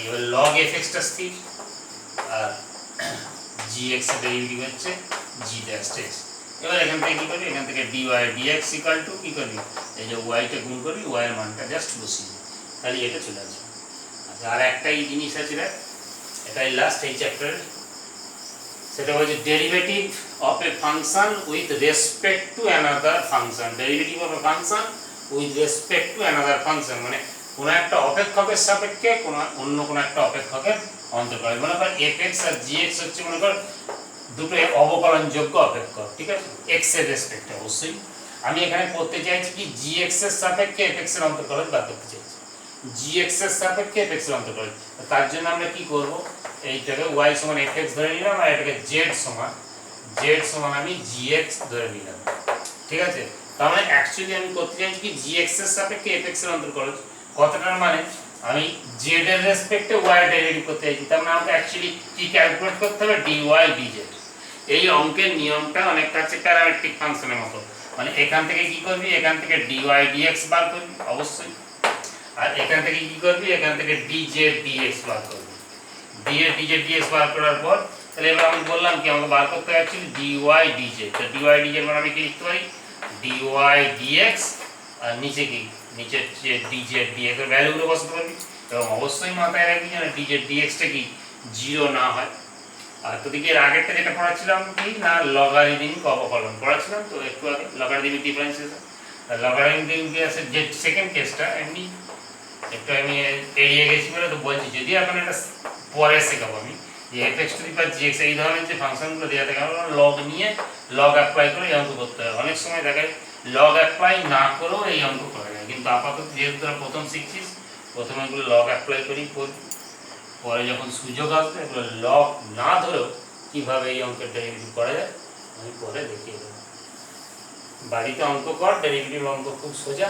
এবার log fx টা স্থির, আর gx এর ডেরিভেটিভ হচ্ছে g'(x)। এবার এখান থেকে কি করবি, এখান থেকে dy dx = কি করবি, এই যে y টা গুণ করবি, y এর মানটা জাস্ট বসিয়ে, তাহলে এটা চলে আসবে। আচ্ছা, আর একটাই জিনিস আছে দেখ, এটাই লাস্ট এই চ্যাপ্টারের, সেটা হচ্ছে derivative of a function with respect to another function. Derivative of a function with respect to another function মানে কোনো একটা অপেক্ষকের সাপেক্ষে অন্য কোনো একটা অপেক্ষকের অন্তর্গত। মনে কর fx আর gx হচ্ছে মনে কর দুটো অবকলনযোগ্য অপেক্ষক, ঠিক আছে, x এর রেসপেক্টে। অবশ্যই আমি এখানে করতে চাইছি কি gx এর সাপেক্ষে fx এর অন্তর্কলন বার করতে চাইছি, gx এর সাপেক্ষে fx এর অন্তর্কলন। তার জন্য আমরা কি করব, এইটাকে y সমান fx ধরে নিলাম, আর এটাকে z সমান আমি gx ধরে নিলাম, ঠিক আছে। তার মানে অ্যাকচুয়ালি আমি করতে চাইছি কি gx এর সাপেক্ষে fx এর অন্তর্কলন। কতটার মানে আমি z এর রেসপেক্টে y এর ডেরিভেটিভ করতে চাইছি, তার মানে আমাকে অ্যাকচুয়ালি কি ক্যালকুলেট করতে হবে, dy dz। এই অঙ্কের নিয়মটা অনেকটা হচ্ছে প্যারামেট্রিক ফাংশনের মতো, মানে এখান থেকে কি করবি, এখান থেকে dy dx বার করবি অবশ্যই, আর এখান থেকে কি করবি, এখান থেকে dz dx বার করবি। dz dx বার করার পর তাহলে এবার আমি বললাম কি আমাকে বার করতে হবে অ্যাকচুয়ালি dy dz। তো dy dz মানে আমি কি লিখতে পারি, dy dx, আর নিচে কি, নিচে যে dz dx এর ভ্যালুগুলো বসাতে পারবি, এবং অবশ্যই মাথায় রাখবি যেন dz dx টা কি 0 না হয়। আর তোদিকে এর আগেরটা যেটা পড়াচ্ছিলাম কি না, লগারিদমিক অবকলন পড়াচ্ছিলাম, তো একটু আগে লগারিদমিক ডিফারেন্সিয়েশন। লগারিদমিক যে সেকেন্ড কেসটা এমনি একটু আমি এড়িয়ে গেছি বলে তো বলছি, যদি এখন এটা পরে শেখাবো আমি যে fx two the power gx এই ধরনের যে ফাংশনগুলো দেওয়া থাকে আমরা লগ নিয়ে লগ অ্যাপ্লাই করে এই অঙ্ক করতে হয়। অনেক সময় দেখায় লগ অ্যাপ্লাই না করেও এই অঙ্ক করা যায়, কিন্তু আপাতত যেহেতু তোরা প্রথম শিখছিস প্রথমে এগুলো লক অ্যাপ্লাই করি, পরে যখন সুযোগ আসবে এগুলো লক না ধরেও কীভাবে এই অঙ্কের ডেরিভেটিভ করা যায় আমি পরে দেখিয়ে দেবো। বাড়িতে অঙ্ক কর, ডেরিভেটিভ অঙ্ক খুব সোজা।